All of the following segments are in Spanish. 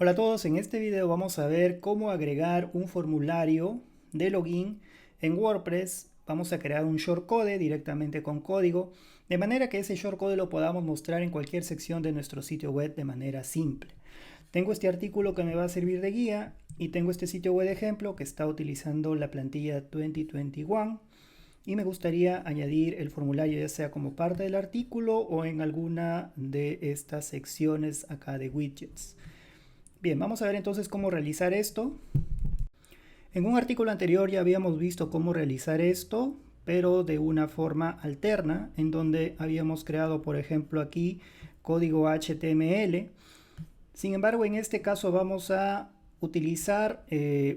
Hola a todos, en este video vamos a ver cómo agregar un formulario de login en WordPress. Vamos a crear un shortcode directamente con código, de manera que ese shortcode lo podamos mostrar en cualquier sección de nuestro sitio web de manera simple. Tengo este artículo que me va a servir de guía y tengo este sitio web de ejemplo que está utilizando la plantilla 2021 y me gustaría añadir el formulario ya sea como parte del artículo o en alguna de estas secciones acá de widgets. Bien, vamos a ver entonces cómo realizar esto. En un artículo anterior ya habíamos visto cómo realizar esto, pero de una forma alterna, en donde habíamos creado, por ejemplo, aquí código HTML. Sin embargo, en este caso vamos a utilizar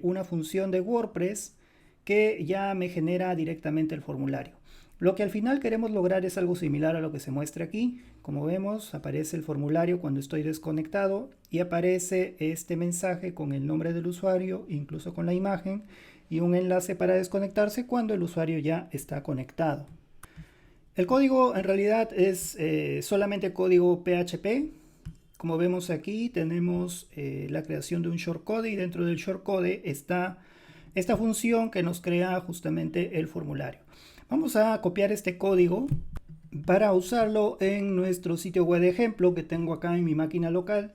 una función de WordPress que ya me genera directamente el formulario. Lo que al final queremos lograr es algo similar a lo que se muestra aquí. Como vemos, aparece el formulario cuando estoy desconectado y aparece este mensaje con el nombre del usuario, incluso con la imagen, y un enlace para desconectarse cuando el usuario ya está conectado. El código en realidad es solamente código PHP. Como vemos aquí tenemos la creación de un shortcode y dentro del shortcode está esta función que nos crea justamente el formulario. Vamos a copiar este código para usarlo en nuestro sitio web de ejemplo que tengo acá en mi máquina local.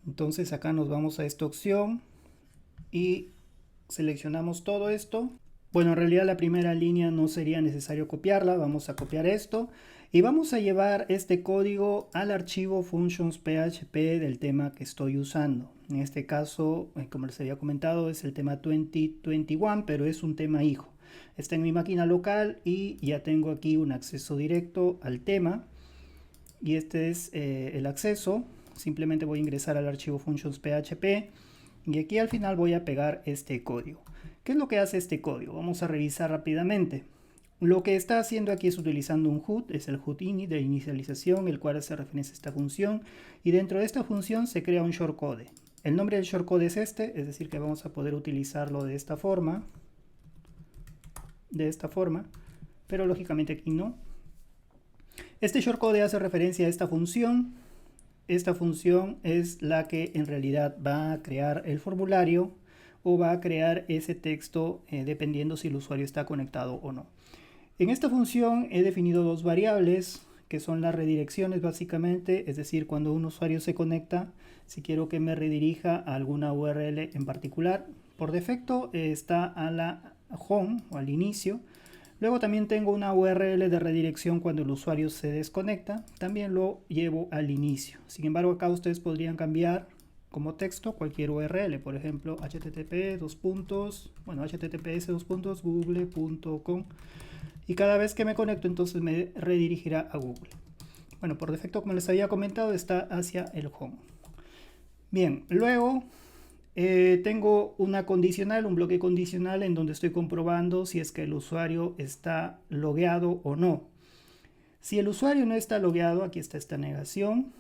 Entonces acá nos vamos a esta opción y seleccionamos todo esto. Bueno, en realidad la primera línea no sería necesario copiarla, vamos a copiar esto y vamos a llevar este código al archivo functions.php del tema que estoy usando. En este caso, como les había comentado, es el tema 2021, pero es un tema hijo. Está en mi máquina local y ya tengo aquí un acceso directo al tema y este es el acceso. Simplemente voy a ingresar al archivo functions.php y aquí al final voy a pegar este código. ¿Qué es lo que hace este código? Vamos a revisar rápidamente. Lo que está haciendo aquí es utilizando un HUD, es el HUD init de inicialización, el cual hace referencia a esta función, y dentro de esta función se crea un shortcode. El nombre del shortcode es este, es decir que vamos a poder utilizarlo de esta forma, pero lógicamente aquí no. Este shortcode hace referencia a esta función. Esta función es la que en realidad va a crear el formulario o va a crear ese texto dependiendo si el usuario está conectado o no. En esta función he definido dos variables que son las redirecciones básicamente, es decir, cuando un usuario se conecta, si quiero que me redirija a alguna URL en particular, por defecto está a la home o al inicio. Luego también tengo una URL de redirección cuando el usuario se desconecta, también lo llevo al inicio. Sin embargo, acá ustedes podrían cambiar como texto cualquier URL, por ejemplo, https://google.com, y cada vez que me conecto entonces me redirigirá a Google. Bueno, por defecto, como les había comentado, está hacia el home. Bien, luego tengo una condicional, un bloque condicional en donde estoy comprobando si es que el usuario está logueado o no. Si el usuario no está logueado, aquí está esta negación,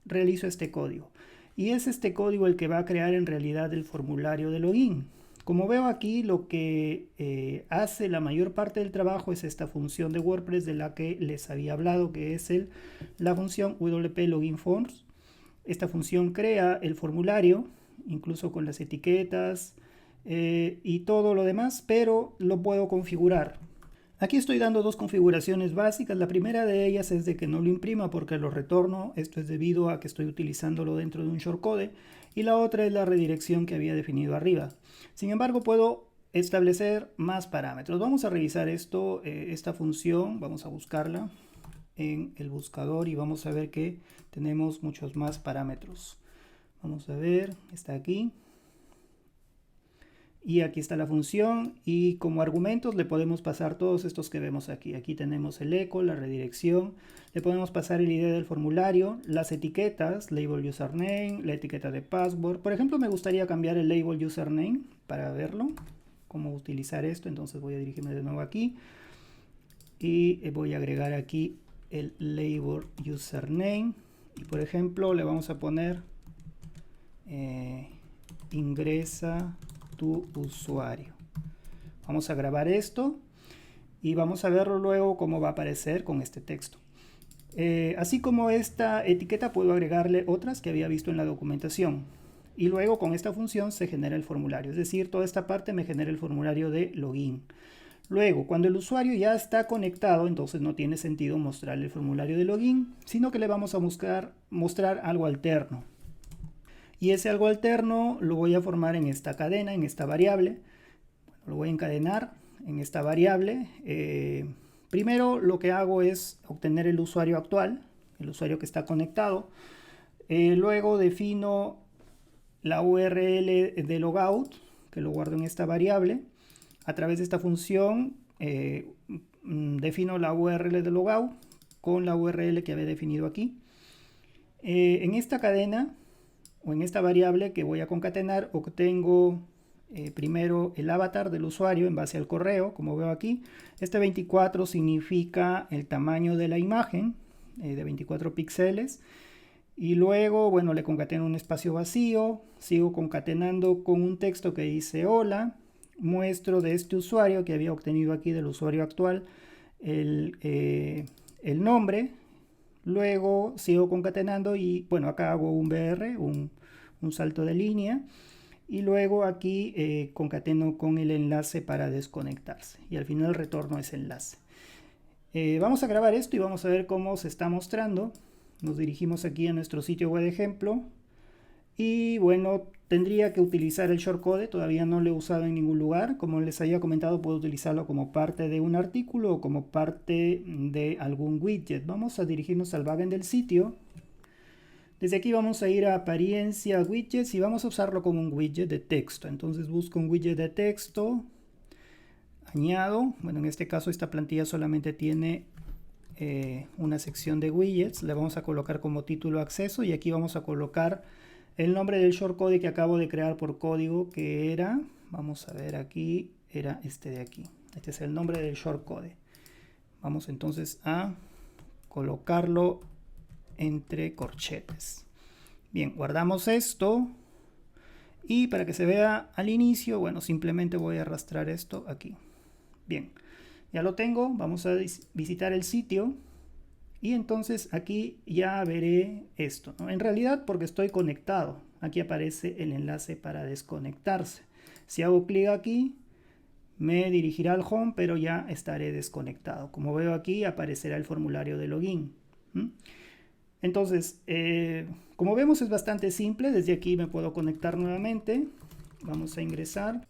realizo este código. Y es este código el que va a crear en realidad el formulario de login. Como veo aquí, lo que hace la mayor parte del trabajo es esta función de WordPress de la que les había hablado, que es la función WP Login Forms. Esta función crea el formulario, incluso con las etiquetas y todo lo demás, pero lo puedo configurar. Aquí estoy dando dos configuraciones básicas. La primera de ellas es de que no lo imprima porque lo retorno. Esto es debido a que estoy utilizándolo dentro de un shortcode. Y la otra es la redirección que había definido arriba. Sin embargo, puedo establecer más parámetros. Vamos a revisar esto, esta función. Vamos a buscarla en el buscador y vamos a ver que tenemos muchos más parámetros. Vamos a ver, está aquí. Y aquí está la función y como argumentos le podemos pasar todos estos que vemos aquí. Aquí tenemos el eco, la redirección, le podemos pasar el ID del formulario, las etiquetas, label username, la etiqueta de password. Por ejemplo, me gustaría cambiar el label username para verlo, cómo utilizar esto. Entonces voy a dirigirme de nuevo aquí y voy a agregar aquí el label username. Y por ejemplo, le vamos a poner ingresa tu usuario. Vamos a grabar esto y vamos a verlo luego cómo va a aparecer con este texto. Así como esta etiqueta puedo agregarle otras que había visto en la documentación. y luego con esta función se genera el formulario, es decir, toda esta parte me genera el formulario de login. Luego, cuando el usuario ya está conectado, entonces no tiene sentido mostrarle el formulario de login, sino que le vamos a mostrar algo alterno. Y ese algo alterno lo voy a formar en esta cadena, en esta variable. Bueno, lo voy a encadenar en esta variable. Primero lo que hago es obtener el usuario actual, el usuario que está conectado. Luego defino la URL de logout, que lo guardo en esta variable. A través de esta función defino la URL de logout con la URL que había definido aquí. En esta cadena o en esta variable que voy a concatenar obtengo primero el avatar del usuario en base al correo, como veo aquí. Este 24 significa el tamaño de la imagen, de 24 píxeles. Y luego, bueno, le concateno un espacio vacío, sigo concatenando con un texto que dice hola, muestro de este usuario que había obtenido aquí del usuario actual el nombre, luego sigo concatenando y bueno, acá hago un BR, un salto de línea, y luego aquí concateno con el enlace para desconectarse y al final retorno ese enlace. Vamos a grabar esto y vamos a ver cómo se está mostrando. Nos dirigimos aquí a nuestro sitio web de ejemplo y bueno, tendría que utilizar el shortcode, todavía no lo he usado en ningún lugar. Como les había comentado, puedo utilizarlo como parte de un artículo o como parte de algún widget. Vamos a dirigirnos al backend del sitio. Desde aquí vamos a ir a apariencia, widgets, y vamos a usarlo como un widget de texto. Entonces busco un widget de texto, añado, bueno, en este caso esta plantilla solamente tiene una sección de widgets, le vamos a colocar como título acceso y aquí vamos a colocar el nombre del shortcode que acabo de crear por código, que era, vamos a ver aquí, era este de aquí. Este es el nombre del shortcode. Vamos entonces a colocarlo entre corchetes. Bien, guardamos esto y para que se vea al inicio, bueno, simplemente voy a arrastrar esto aquí. Bien, ya lo tengo, vamos a visitar el sitio y entonces aquí ya veré esto, ¿no? En realidad porque estoy conectado, aquí aparece el enlace para desconectarse. Si hago clic aquí, me dirigirá al home, pero ya estaré desconectado. Como veo aquí, aparecerá el formulario de login. Entonces, como vemos es bastante simple. Desde aquí me puedo conectar nuevamente. Vamos a ingresar.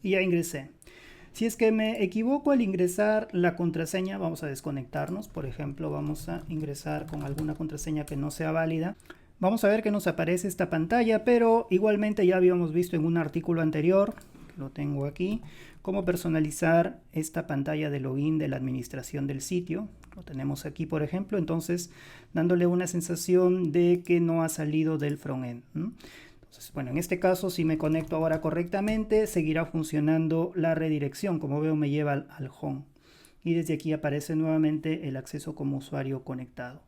Y ya ingresé. Si es que me equivoco al ingresar la contraseña, vamos a desconectarnos. Por ejemplo, vamos a ingresar con alguna contraseña que no sea válida. Vamos a ver que nos aparece esta pantalla, pero igualmente ya habíamos visto en un artículo anterior, lo tengo aquí, cómo personalizar esta pantalla de login de la administración del sitio. Lo tenemos aquí, por ejemplo, entonces dándole una sensación de que no ha salido del frontend. Entonces, bueno, en este caso, si me conecto ahora correctamente, seguirá funcionando la redirección. Como veo, me lleva al home. Y desde aquí aparece nuevamente el acceso como usuario conectado.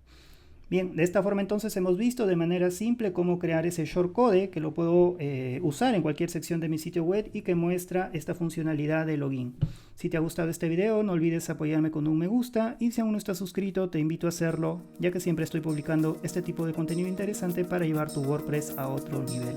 Bien, de esta forma entonces hemos visto de manera simple cómo crear ese shortcode que lo puedo usar en cualquier sección de mi sitio web y que muestra esta funcionalidad de login. Si te ha gustado este video, no olvides apoyarme con un me gusta y si aún no estás suscrito, te invito a hacerlo, ya que siempre estoy publicando este tipo de contenido interesante para llevar tu WordPress a otro nivel.